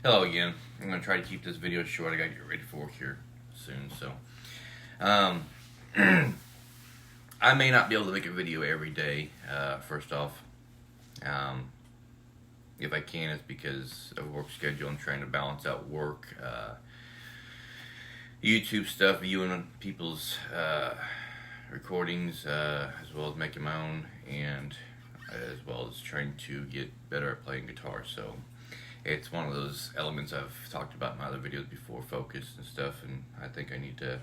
Hello again. I'm going to try to keep this video short. I got to get ready for work here soon. So, um, I may not be able to make a video every day, first off. Um, if I can, it's because of work schedule. I'm trying to balance out work, YouTube stuff, viewing people's recordings, as well as making my own, and as well as trying to get better at playing guitar. So it's one of those elements I've talked about in my other videos before, focus and stuff, and I think I need to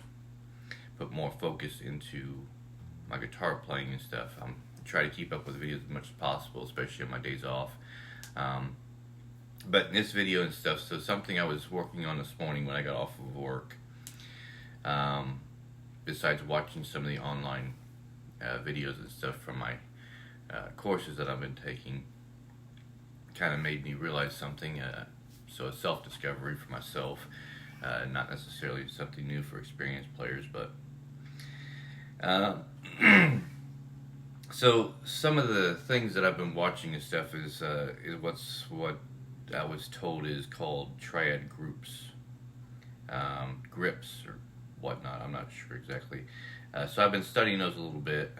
put more focus into my guitar playing and stuff. I'm try to keep up with the videos as much as possible, especially on my days off. But in this video and stuff, so something I was working on this morning when I got off of work, besides watching some of the online videos and stuff from my courses that I've been taking, kind of made me realize something, so a self-discovery for myself, not necessarily something new for experienced players, but so some of the things that I've been watching and stuff is what I was told is called triad groups, grips or whatnot. I'm not sure exactly. So I've been studying those a little bit.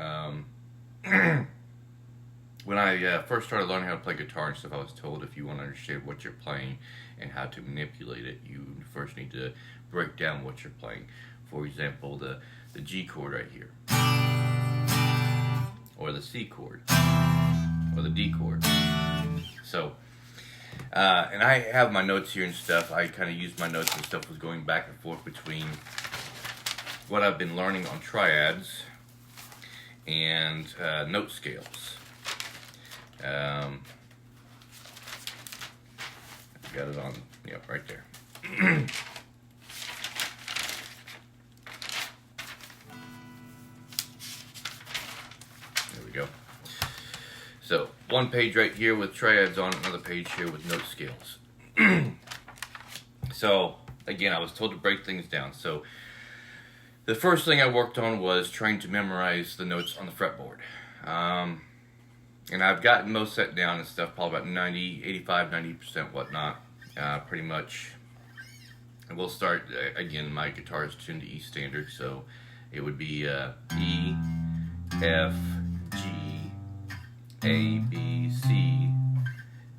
When I first started learning how to play guitar and stuff, I was told if you want to understand what you're playing and how to manipulate it, you first need to break down what you're playing. For example, the G chord right here, or the C chord, or the D chord. So, and I have my notes here and stuff. I kind of used my notes and stuff, was going back and forth between what I've been learning on triads and note scales. Got it on, yep, right there. There we go. So, one page right here with triads on it, another page here with note scales. So, again, I was told to break things down. So, the first thing I worked on was trying to memorize the notes on the fretboard. And I've gotten most set down and stuff, probably about 90% whatnot, pretty much. And we'll start, again, my guitar is tuned to E standard, so it would be E, F, G, A, B, C,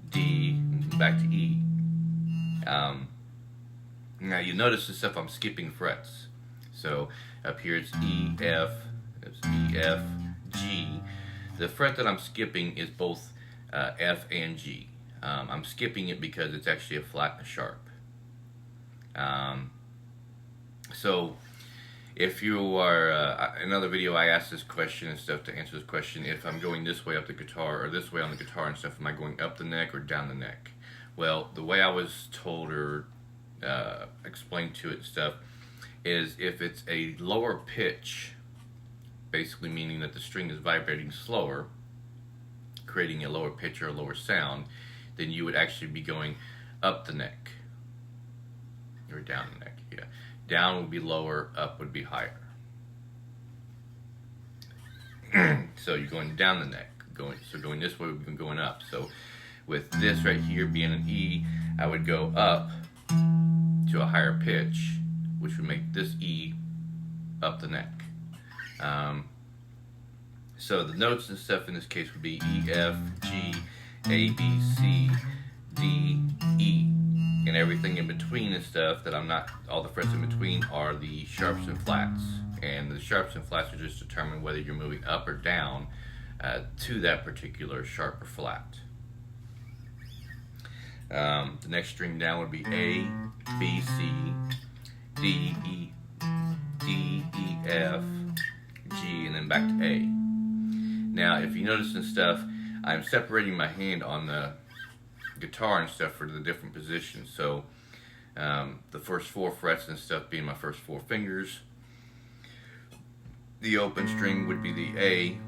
D, back to E. Now you notice the stuff I'm skipping frets. So up here it's E, F, G. The fret that I'm skipping is both F and G. I'm skipping it because it's actually a flat and a sharp. So if you are, another video I asked this question and stuff, to answer this question, if I'm going this way up the guitar or this way on the guitar and stuff, am I going up the neck or down the neck? Well, the way I was told or explained to it and stuff is if it's a lower pitch, basically meaning that the string is vibrating slower, creating a lower pitch or a lower sound, then you would actually be going up the neck, or down the neck, yeah. Down would be lower, up would be higher. So you're going down the neck, going this way would be going up. So with this right here being an E, I would go up to a higher pitch, which would make this E up the neck. So the notes and stuff in this case would be E, F, G, A, B, C, D, E. And everything in between and stuff that I'm not, all the frets in between are the sharps and flats. And the sharps and flats are just determine whether you're moving up or down to that particular sharp or flat. The next string down would be A, B, C, D, E, F, G, and then back to A. Now, if you notice and stuff, I'm separating my hand on the guitar and stuff for the different positions. So, the first 4 frets and stuff being my first 4 fingers. The open string would be the A,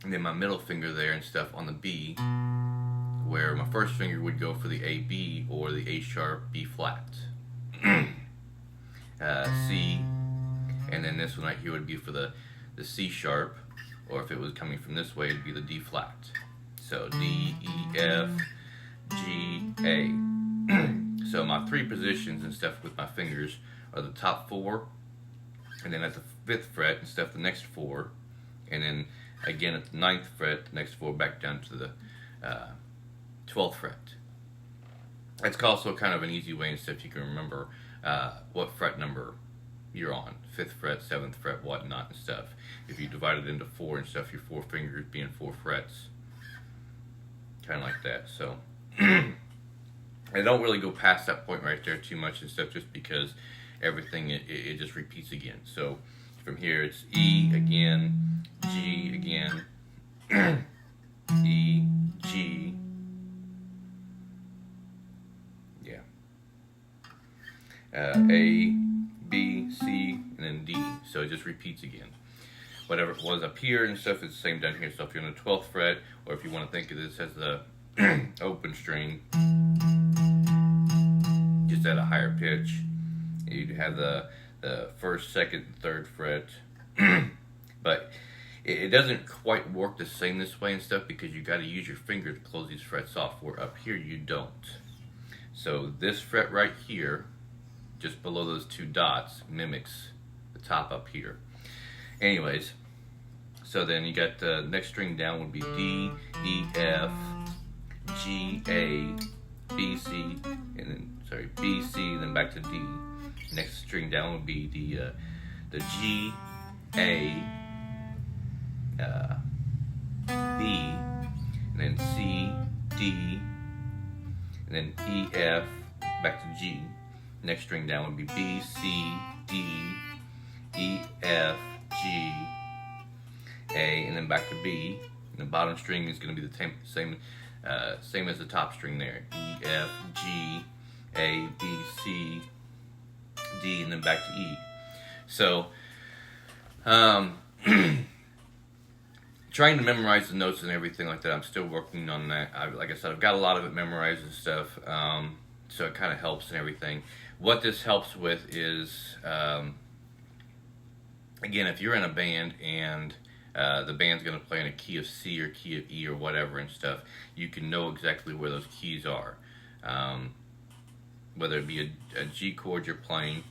and then my middle finger there and stuff on the B, where my first finger would go for the A, B, or the A sharp, B flat. C, and then this one right here would be for the C sharp, or if it was coming from this way, it'd be the D flat. So D, E, F, G, A. So my 3 positions and stuff with my fingers are the top 4, and then at the 5th fret and stuff the next 4, and then again at the 9th fret the next 4 back down to the 12th fret. That's also kind of an easy way and stuff you can remember what fret number you're on, 5th fret, 7th fret, whatnot and stuff. If you divide it into 4 and stuff, your 4 fingers being 4 frets, kind of like that. So I don't really go past that point right there too much and stuff, just because everything it just repeats again. So from here it's E again, G again, E, G, yeah, A, B, C, and then D. So it just repeats again. Whatever it was up here and stuff is the same down here. So if you're on the 12th fret, or if you want to think of this as the open string, just at a higher pitch, you'd have the 1st, 2nd, 3rd fret. But it doesn't quite work the same this way and stuff, because you got to use your finger to close these frets off, where up here you don't. So this fret right here, just below those 2 dots, mimics the top up here. Anyways, so then you got the next string down would be D, E, F, G, A, B, C, and then B, C, and then back to D. Next string down would be the G, A, B, and then C, D, and then E, F, back to G. Next string down would be B, C, D, E, F, G, A, and then back to B. And the bottom string is going to be the same as the top string there. E, F, G, A, B, C, D, and then back to E. So, trying to memorize the notes and everything like that, I'm still working on that. Like I said, I've got a lot of it memorized and stuff, so it kind of helps and everything. What this helps with is, again, if you're in a band and the band's going to play in a key of C or key of E or whatever and stuff, you can know exactly where those keys are. Whether it be a G chord you're playing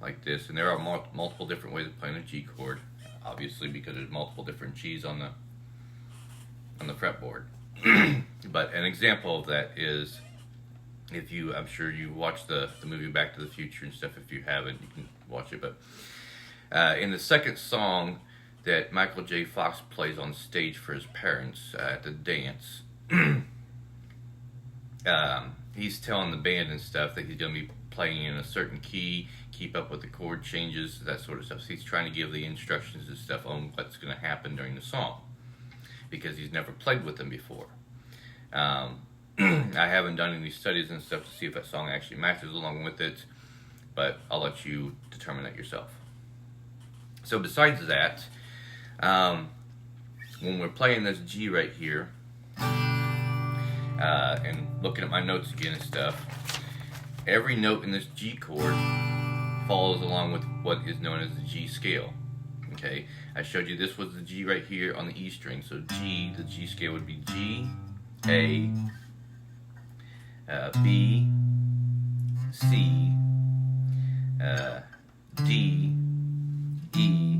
like this, and there are multiple different ways of playing a G chord, obviously, because there's multiple different G's on the fretboard. But an example of that is, if you, I'm sure you watched the movie Back to the Future and stuff. If you haven't, you can watch it. But in the second song that Michael J. Fox plays on stage for his parents at the dance, he's telling the band and stuff that he's going to be playing in a certain key, keep up with the chord changes, that sort of stuff. So he's trying to give the instructions and stuff on what's going to happen during the song, because he's never played with them before. I haven't done any studies and stuff to see if that song actually matches along with it, but I'll let you determine that yourself. So besides that, when we're playing this G right here, and looking at my notes again and stuff, every note in this G chord follows along with what is known as the G scale. Okay, I showed you this was the G right here on the E string. So G, the G scale would be G, A, B, C, D, E.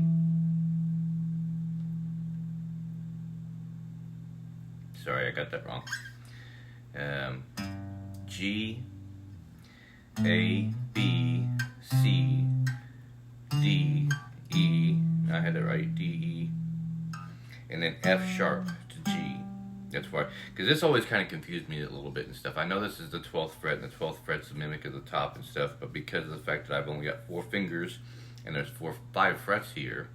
Sorry, I got that wrong. G, A, B, C, D, E. I had it right. D, E, and then F sharp to G. That's why, because this always kind of confused me a little bit and stuff. I know this is the 12th fret, and the 12th fret's the mimic of the top and stuff, but because of the fact that I've only got 4 fingers, and there's 5 frets here,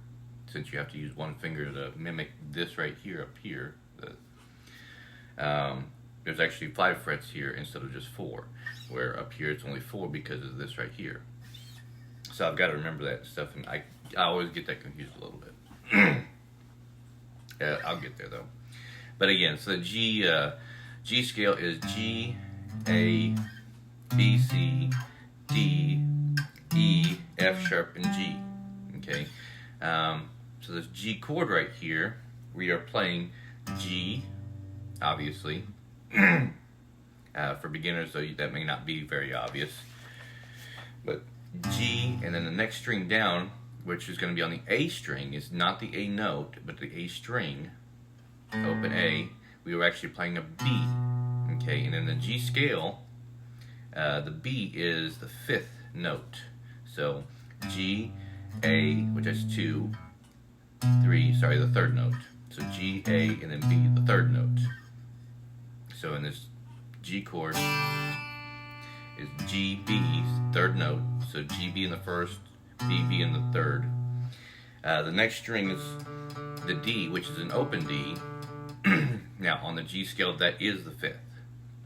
since you have to use one finger to mimic this right here, up here, there's actually 5 frets here instead of just 4, where up here it's only 4 because of this right here. So I've got to remember that stuff, and I always get that confused a little bit. I'll get there though. But again, so the G scale is G, A, B, C, D, E, F sharp, and G. Okay, so this G chord right here, we are playing G, obviously, For beginners, though, that may not be very obvious. But G, and then the next string down, which is going to be on the A string, is not the A note, but the A string, open A, we were actually playing a B. Okay, and in the G scale, the B is the 5th note. So G, A, which is 2, 3, sorry, the 3rd note. So G, A, and then B, the 3rd note. So in this G chord is G, B, 3rd note. So G, B in the 1st, B, B in the 3rd. The next string is the D, which is an open D. Now on the G scale, that is the 5th.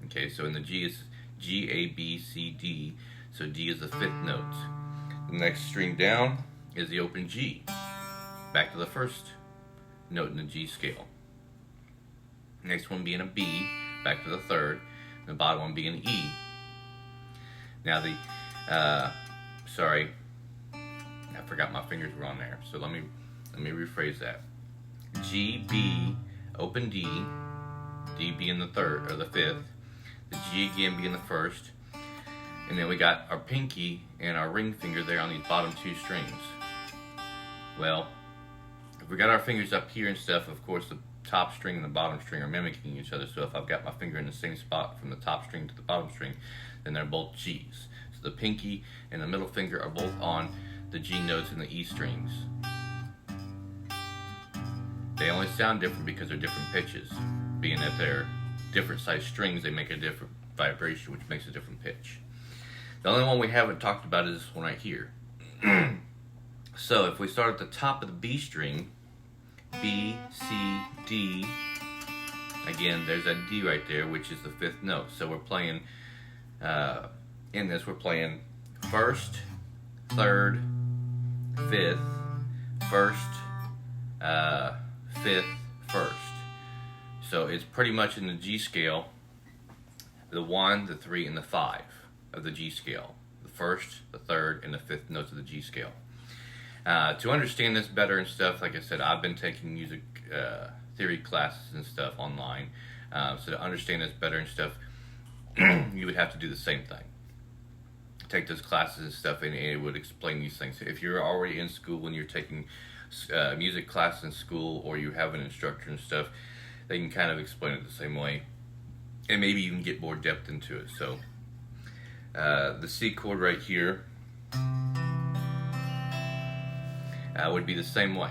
Okay, so in the G is G, A, B, C, D. So D is the 5th note. The next string down is the open G. Back to the 1st note in the G scale. Next one being a B, back to the 3rd. And the bottom one being an E. Now sorry, I forgot my fingers were on there. So let me rephrase that. G, B, open D, D being the 3rd or the 5th. The G again being the 1st, and then we got our pinky and our ring finger there on these bottom 2 strings. Well, if we got our fingers up here and stuff, of course the top string and the bottom string are mimicking each other. So if I've got my finger in the same spot from the top string to the bottom string, then they're both G's. So the pinky and the middle finger are both on the G notes and the E strings. They only sound different because they're different pitches, being that they're different size strings, they make a different vibration, which makes a different pitch. The only one we haven't talked about is this one right here. So if we start at the top of the B string, B, C, D, again, there's that D right there, which is the 5th note. So we're playing, in this, we're playing 1st, 3rd, 5th, 1st, 5th, 1st. So it's pretty much in the G scale, the 1, the 3, and the 5 of the G scale. The 1st, the 3rd, and the 5th notes of the G scale. To understand this better and stuff, like I said, I've been taking music theory classes and stuff online. So to understand this better and stuff, you would have to do the same thing. Take those classes and stuff, and it would explain these things. If you're already in school and you're taking music classes in school, or you have an instructor and stuff, they can kind of explain it the same way, and maybe even get more depth into it. So the C chord right here would be the same way.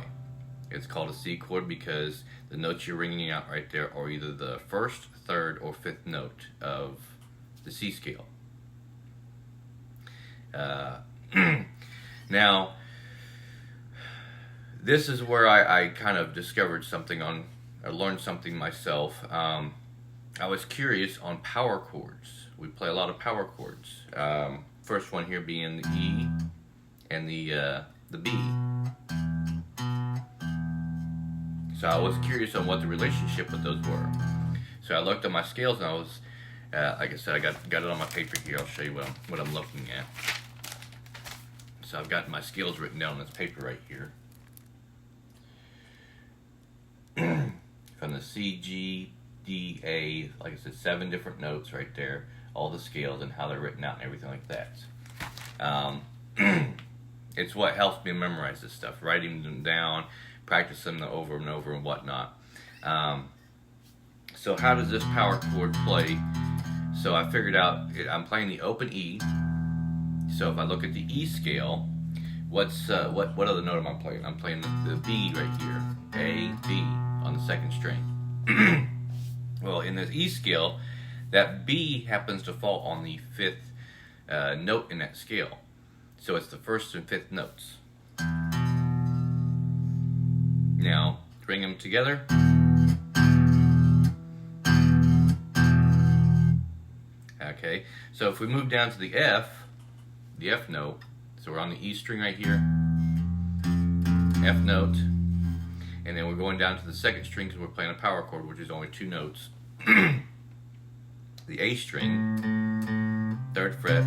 It's called a C chord because the notes you're ringing out right there are either the 1st, 3rd, or 5th note of the C scale. Now, this is where I kind of discovered something I learned something myself. I was curious on power chords. We play a lot of power chords. First one here being the E and the B. So I was curious on what the relationship with those were. So I looked at my scales, and I was, like I said, I got it on my paper here. I'll show you what I'm looking at. So I've got my scales written down on this paper right here. From the C, G, D, A, like I said, 7 different notes right there, all the scales and how they're written out and everything like that. It's what helps me memorize this stuff, writing them down, practicing them over and over and whatnot. So how does this power chord play? So I figured out I'm playing the open E. So if I look at the E scale, what other note am I playing? I'm playing the B right here, A, B on the 2nd string. Well, in this E scale, that B happens to fall on the 5th note in that scale. So it's the 1st and 5th notes. Now, bring them together. Okay, so if we move down to the F note, so we're on the E string right here, F note, and then we're going down to the 2nd string because we're playing a power chord, which is only 2 notes. The A string, 3rd fret,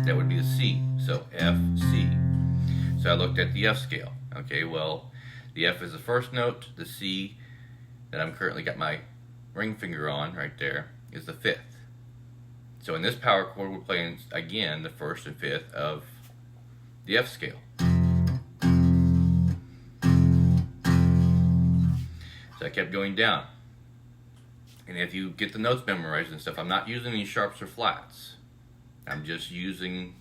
that would be the C, so F, C. So I looked at the F scale. Okay, well, the F is the 1st note, the C that I'm currently got my ring finger on right there is the 5th. So in this power chord, we're playing again the first and fifth of the F scale. So I kept going down. And if you get the notes memorized and stuff, I'm not using any sharps or flats. I'm just using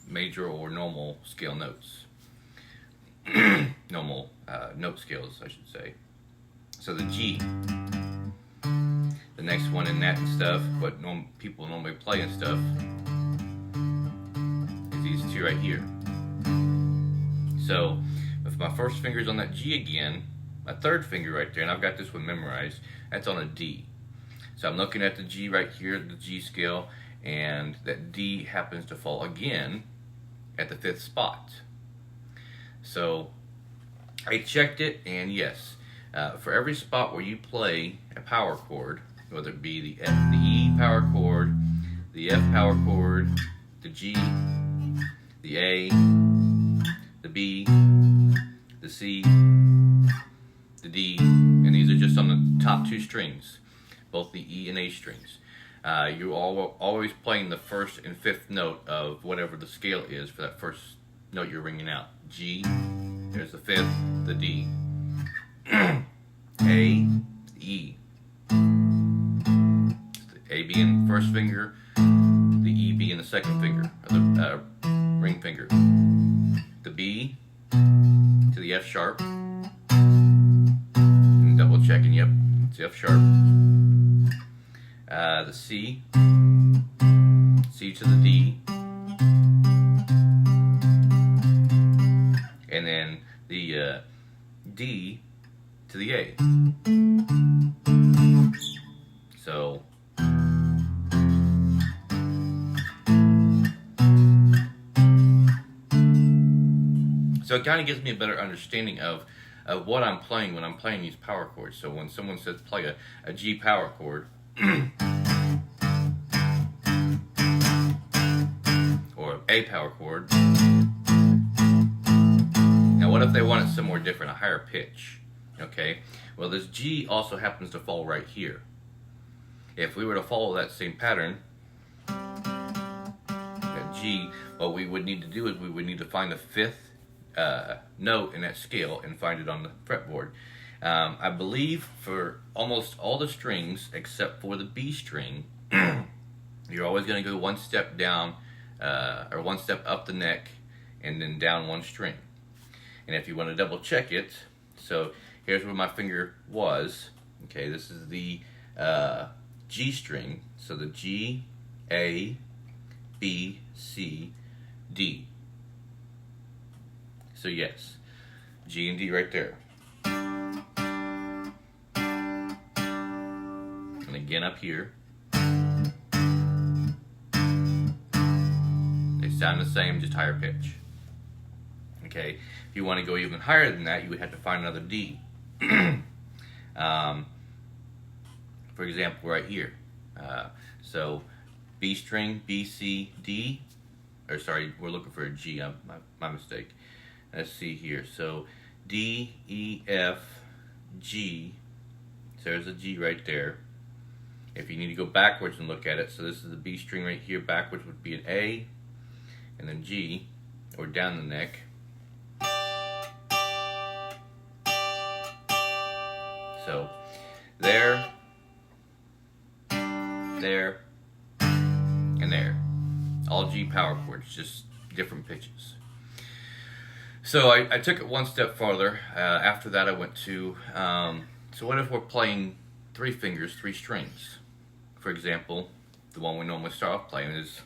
major or normal scale notes. Normal note scales, I should say. So the G, the next one in that and stuff, what people normally play and stuff, is these two right here. So if my first finger's on that G again, my third finger right there, and I've got this one memorized, that's on a D. So I'm looking at the G right here, the G scale, and that D happens to fall again at the fifth spot. So I checked it, and yes, for every spot where you play a power chord, whether it be the E power chord, the F power chord, the G, the A, the B, the C, the D, and these are just on the top two strings, both the E and A strings. You're always playing the first and fifth note of whatever the scale is for that first note you're ringing out. G, there's the fifth, the D, A, E. The A being the first finger, the E being the second finger, or the ring finger. The B to the F sharp. And double checking, yep, it's F sharp. The C, C to the D. And then the D to the A. So it kind of gives me a better understanding of what I'm playing when I'm playing these power chords. So when someone says play a G power chord or A power chord, now what if they want it somewhere different, a higher pitch? Okay, well this G also happens to fall right here. If we were to follow that same pattern, that G, what we would need to do is we would need to find the fifth note in that scale and find it on the fretboard. I believe for almost all the strings except for the B string, you're always going to go one step down or one step up the neck and then down one string. And if you want to double check it, so here's where my finger was. Okay, this is the G string. So the G, A, B, C, D. So yes, G and D right there. And again up here. They sound the same, just higher pitch. Okay, if you want to go even higher than that, you would have to find another D. For example, right here. So B string, B, C, D. Or sorry, we're looking for a G, my mistake. Let's see here. So D, E, F, G. So there's a G right there. If you need to go backwards and look at it, so this is the B string right here. Backwards would be an A, and then G, or down the neck. So there, there, and there. All G power chords, just different pitches. So I took it one step farther. After that I went to, so what if we're playing three fingers, three strings? For example, the one we normally start off playing is,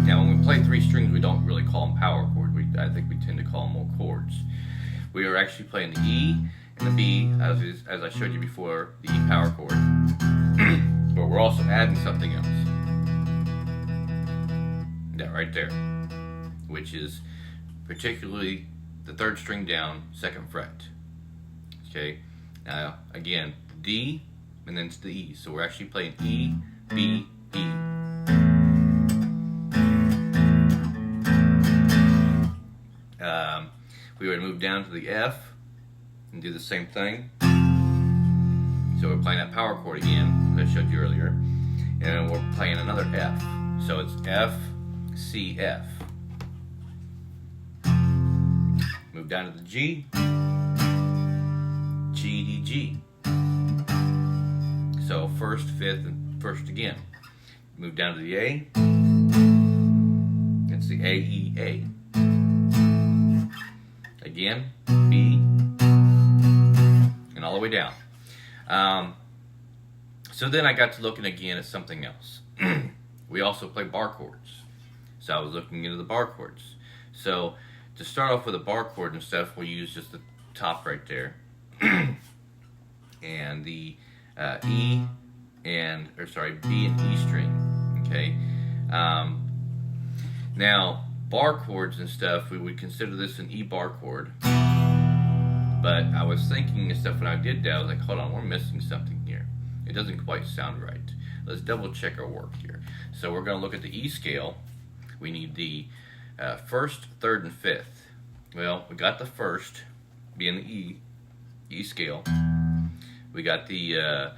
now when we play three strings we don't really call them power chords. I think we tend to call them more chords. We are actually playing the E and the B, as I showed you before, the E power chord. But we're also adding something else. That right there, which is particularly the third string down, second fret. Okay, now again, D, and then it's the E. So we're actually playing E, B, E. If we were to move down to the F and do the same thing. So we're playing that power chord again that I showed you earlier, and then we're playing another F. So it's F, C, F. Move down to the G, G, D, G. So first, fifth, and first again. Move down to the A. It's the A, E, A. Again, B, and all the way down. So then I got to looking again at something else. We also play bar chords. So I was looking into the bar chords. So to start off with a bar chord and stuff, we'll use just the top right there. And the B and E string. Okay. Now, bar chords and stuff, we would consider this an E bar chord. But I was thinking and stuff when I did that, I was like, hold on, we're missing something here. It doesn't quite sound right. Let's double check our work here. So we're going to look at the E scale. We need the first, third, and fifth. Well, we got the first being the E scale. We got the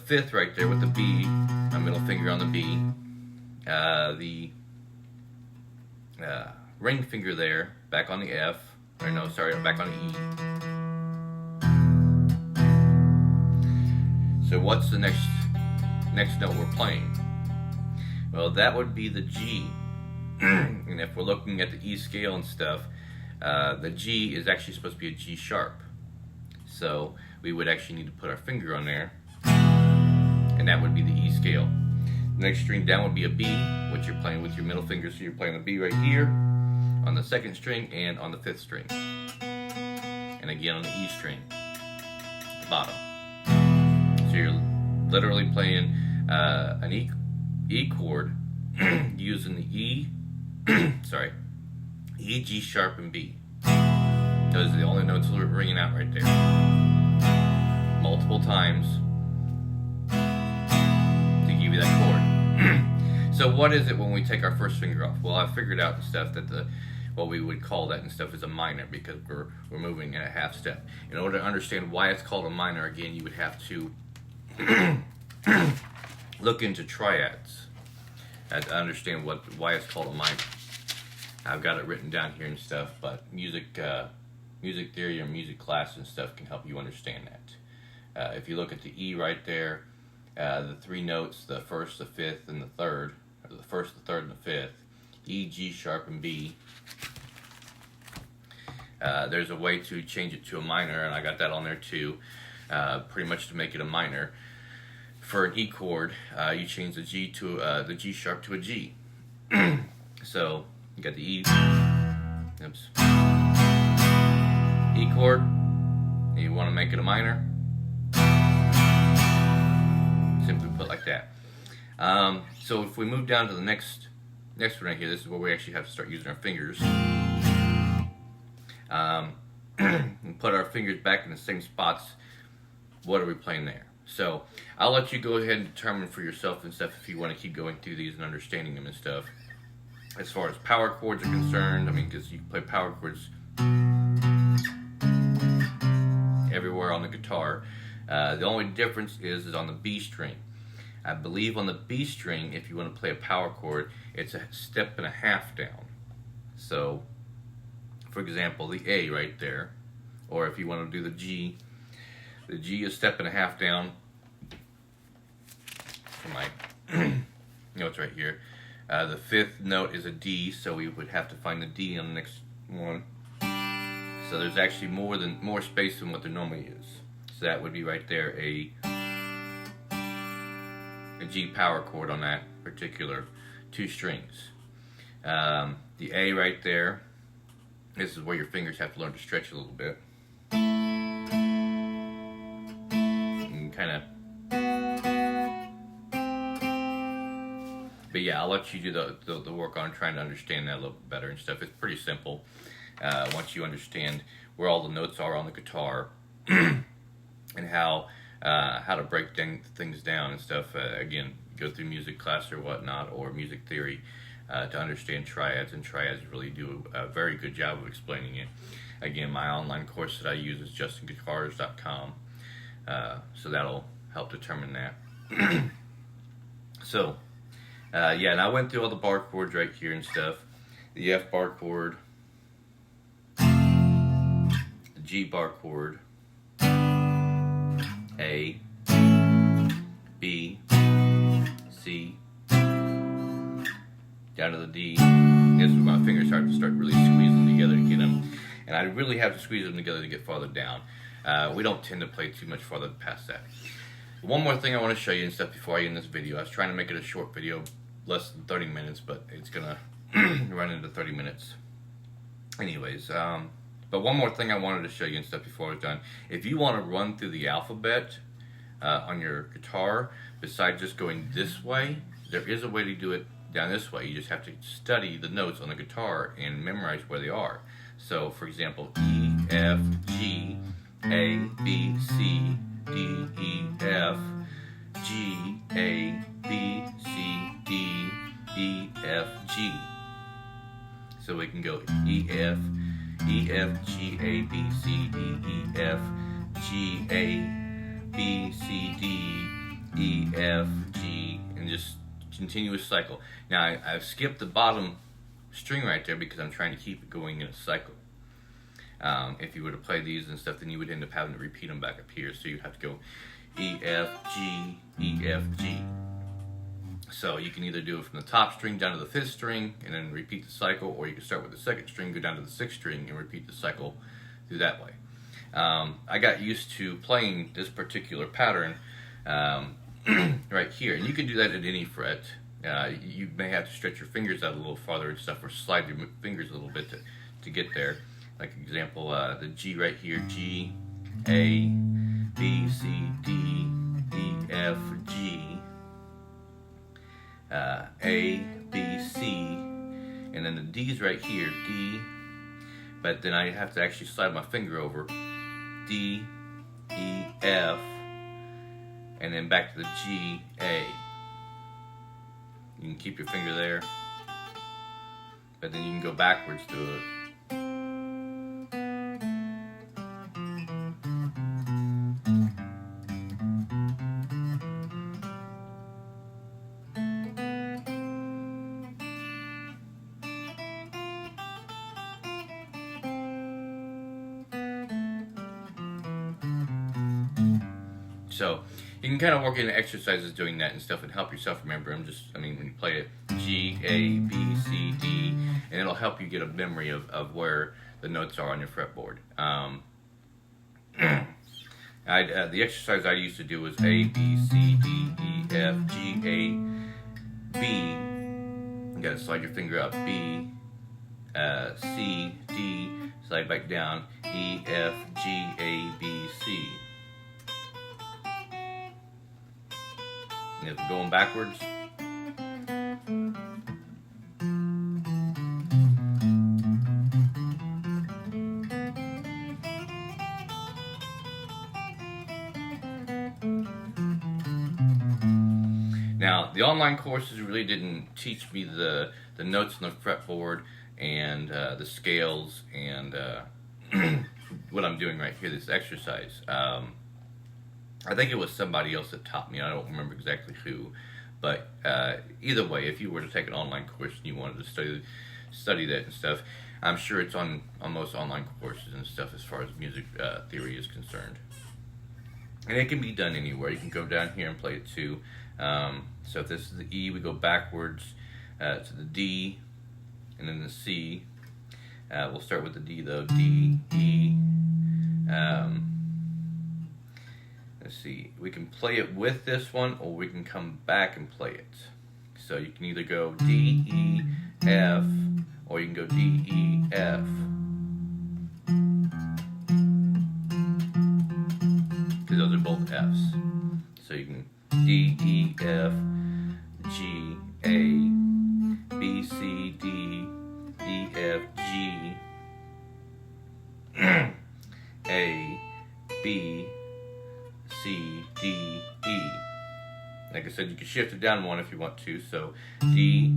fifth right there with the B, my middle finger on the B. The ring finger there, back on the F. Or no, sorry, back on the E. So what's the next note we're playing? Well, that would be the G. And if we're looking at the E scale and stuff, the G is actually supposed to be a G sharp. So we would actually need to put our finger on there, and that would be the E scale. The next string down would be a B, which you're playing with your middle finger, so you're playing a B right here on the second string and on the fifth string. And again on the E string, at the bottom. So you're literally playing an E chord using the E, E, G sharp, and B. Those are the only notes we're ringing out right there. Multiple times to give you that chord. So what is it when we take our first finger off? Well, I figured out and stuff that what we would call that and stuff is a minor, because we're moving in a half step. In order to understand why it's called a minor, again, you would have to look into triads to understand why it's called a minor. I've got it written down here and stuff, but music theory or music class and stuff can help you understand that. If you look at the E right there, the three notes, the first, the fifth, and the third, or the first, the third, and the fifth, E, G sharp, and B. There's a way to change it to a minor, and I got that on there too, pretty much to make it a minor. For an E chord, you change the G to the G sharp to a G. So you got the E, E chord, and you want to make it a minor, simply put like that. So if we move down to the next one right here, this is where we actually have to start using our fingers. And put our fingers back in the same spots. What are we playing there? So I'll let you go ahead and determine for yourself and stuff if you want to keep going through these and understanding them and stuff. As far as power chords are concerned, I mean, because you can play power chords everywhere on the guitar. The only difference is on the B string. I believe on the B string, if you want to play a power chord, it's a step and a half down. So, for example, the A right there, or if you want to do the G is a step and a half down. For my notes right here. The fifth note is a D, so we would have to find the D on the next one. So there's actually more space than what there normally is. So that would be right there a G power chord on that particular two strings. The A right there, this is where your fingers have to learn to stretch a little bit. And kind of. But yeah, I'll let you do the work on trying to understand that a little bit better and stuff. It's pretty simple once you understand where all the notes are on the guitar and how to break things down and stuff. Again, go through music class or whatnot, or music theory to understand triads, and triads really do a very good job of explaining it. Again, my online course that I use is justinguitars.com. So that'll help determine that. So, yeah, and I went through all the bar chords right here and stuff. The F bar chord, the G bar chord, A, B, C, down to the D. This is where my fingers start really squeezing together to get them. And I really have to squeeze them together to get farther down. We don't tend to play too much farther past that. One more thing I want to show you and stuff before I end this video. I was trying to make it a short video, less than 30 minutes, but it's gonna run into 30 minutes. Anyways, but one more thing I wanted to show you and stuff before I was done. If you want to run through the alphabet on your guitar, besides just going this way, there is a way to do it down this way. You just have to study the notes on the guitar and memorize where they are. So, for example, E, F, G, A, B, C, D, E, F, G, A, B, C, D, E, F, G. So we can go E, F, G, A, B, C, D, E, F, G, A, B, C, D, E, F, G, and just continuous cycle. Now I've skipped the bottom string right there because I'm trying to keep it going in a cycle. If you were to play these and stuff, then you would end up having to repeat them back up here. So you'd have to go E, F, G, E, F, G. So you can either do it from the top string down to the 5th string and then repeat the cycle, or you can start with the 2nd string, go down to the 6th string, and repeat the cycle through that way. I got used to playing this particular pattern right here, and you can do that at any fret. You may have to stretch your fingers out a little farther and stuff, or slide your fingers a little bit to get there. Like example, the G right here, G, A, B, C, D, E, F, G, A, B, C, and then the D's right here, D, but then I have to actually slide my finger over, D, E, F, and then back to the G, A. You can keep your finger there, but then you can go backwards through it. So you can kind of work in exercises doing that and stuff and help yourself remember them. When you play it, G, A, B, C, D, and it'll help you get a memory of where the notes are on your fretboard. The exercise I used to do was A, B, C, D, E, F, G, A, B. You gotta slide your finger up, B, C, D, slide back down, E, F, G, A, B, C. And if we're going backwards, now the online courses really didn't teach me the notes on the fretboard and the scales and what I'm doing right here, this exercise. I think it was somebody else that taught me. I don't remember exactly who, but either way, if you were to take an online course and you wanted to study that and stuff, I'm sure it's on most online courses and stuff as far as music theory is concerned. And it can be done anywhere. You can go down here and play it too. So if this is the E, we go backwards to the D, and then the C. We'll start with the D though. D, E. Let's see, we can play it with this one, or we can come back and play it. So you can either go D, E, F, or you can go D, E, F. Because those are both Fs. So you can D, E, F, G, A, B, C, D, E, F, G, A, B, C, D, E. Like I said, you can shift it down one if you want to. So D,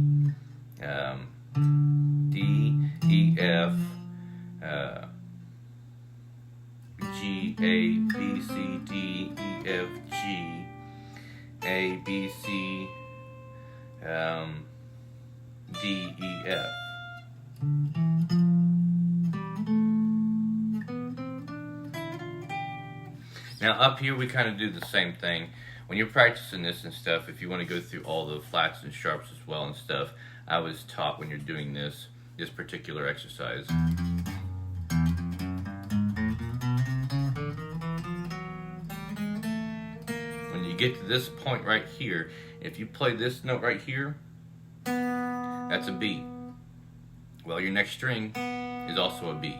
D, E, F, G, G, A, B, C, D, E, F, G, A, B, C, D, E, F. Now up here we kind of do the same thing. When you're practicing this and stuff, if you want to go through all the flats and sharps as well and stuff, I was taught when you're doing this particular exercise. When you get to this point right here, if you play this note right here, that's a B. Well, your next string is also a B.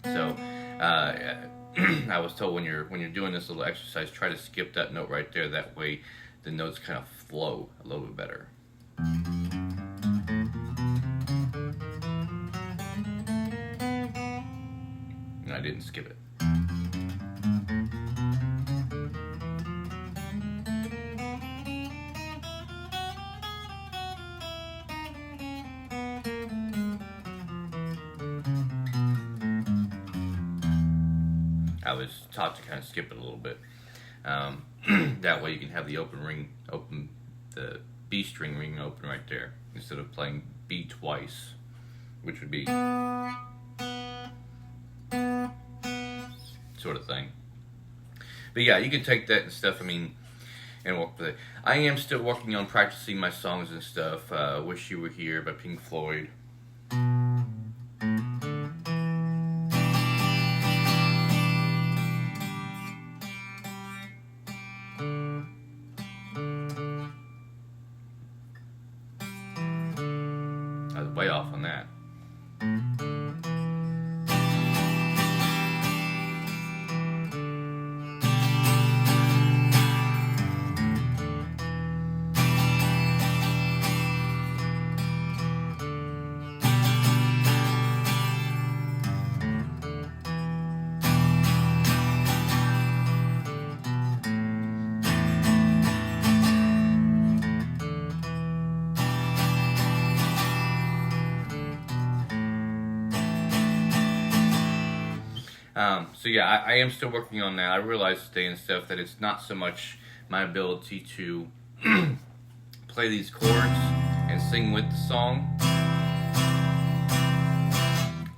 So, I was told when you're doing this little exercise, try to skip that note right there. That way, the notes kind of flow a little bit better. And I didn't skip it. I was taught to kind of skip it a little bit. That way you can have the the B string ring open right there instead of playing B twice, which would be sort of thing. But yeah, you can take that and stuff, and work with it. I am still working on practicing my songs and stuff. Wish You Were Here by Pink Floyd. I was way off on that. So yeah, I am still working on that. I realized today and stuff that it's not so much my ability to play these chords and sing with the song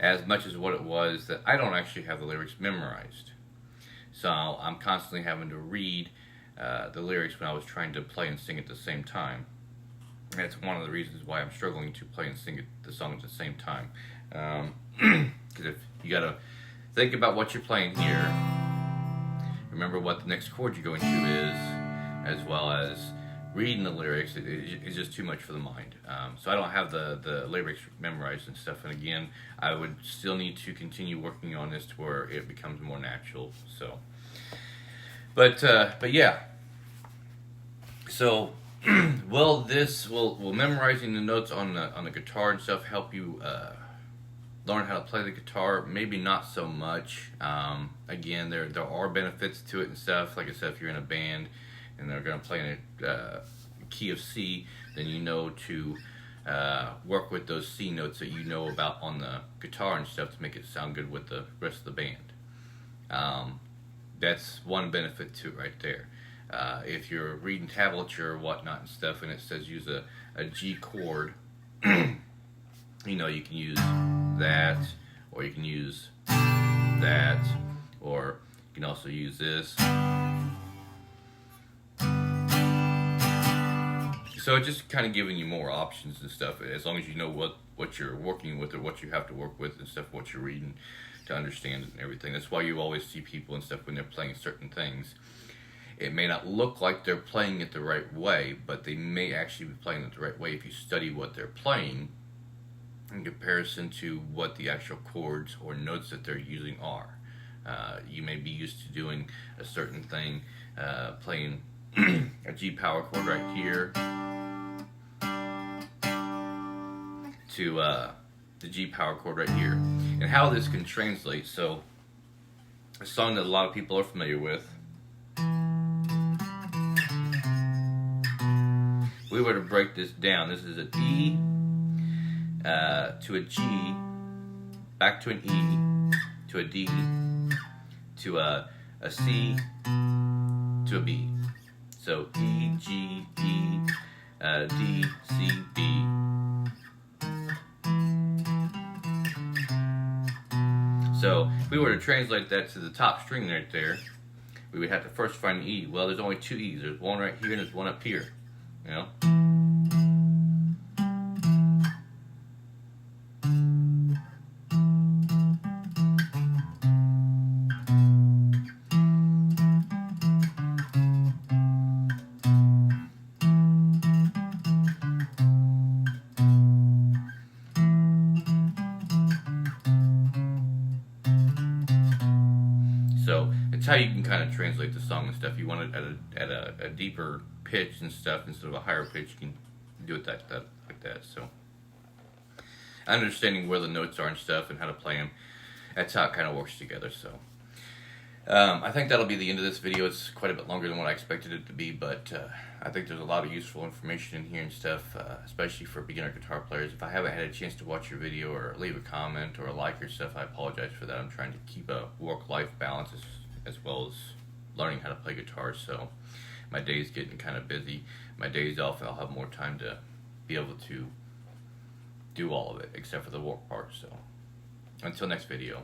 as much as what it was that I don't actually have the lyrics memorized. So I'm constantly having to read the lyrics when I was trying to play and sing at the same time. That's one of the reasons why I'm struggling to play and sing the song at the same time. Because if you gotta think about what you're playing here, remember what the next chord you're going to is, as well as reading the lyrics. It's just too much for the mind. So I don't have the lyrics memorized and stuff. And again, I would still need to continue working on this to where it becomes more natural. So, but yeah. So, will memorizing the notes on the guitar and stuff help you learn how to play the guitar? Maybe not so much. Again, there are benefits to it and stuff. Like I said, if you're in a band and they're going to play in a key of C, then you know to work with those C notes that you know about on the guitar and stuff to make it sound good with the rest of the band. That's one benefit to it right there. If you're reading tablature or whatnot and stuff and it says use a G chord, you can use that, or you can use that, or you can also use this. So it's just kind of giving you more options and stuff, as long as you know what you're working with or what you have to work with and stuff, what you're reading to understand it and everything. That's why you always see people and stuff when they're playing certain things. It may not look like they're playing it the right way, but they may actually be playing it the right way if you study what they're playing in comparison to what the actual chords or notes that they're using are. You may be used to doing a certain thing, playing a G power chord right here to the G power chord right here. And how this can translate, so a song that a lot of people are familiar with, we were to break this down, this is a D to a G back to an E, to a D, to a C, to a B. So E, G, E, D, C, B. So if we were to translate that to the top string right there, we would have to first find an E. Well, there's only two E's. There's one right here and there's one up here. You know? So it's how you can kind of translate the song and stuff. You want it at a deeper pitch and stuff instead of a higher pitch. You can do it like that. So understanding where the notes are and stuff and how to play them, that's how it kind of works together. So I think that'll be the end of this video. It's quite a bit longer than what I expected it to be, but I think there's a lot of useful information in here and stuff, especially for beginner guitar players. If I haven't had a chance to watch your video or leave a comment or a like or stuff, I apologize for that. I'm trying to keep a work-life balance as well as learning how to play guitar, so my day's getting kind of busy. My days off, I'll have more time to be able to do all of it, except for the work part. So until next video.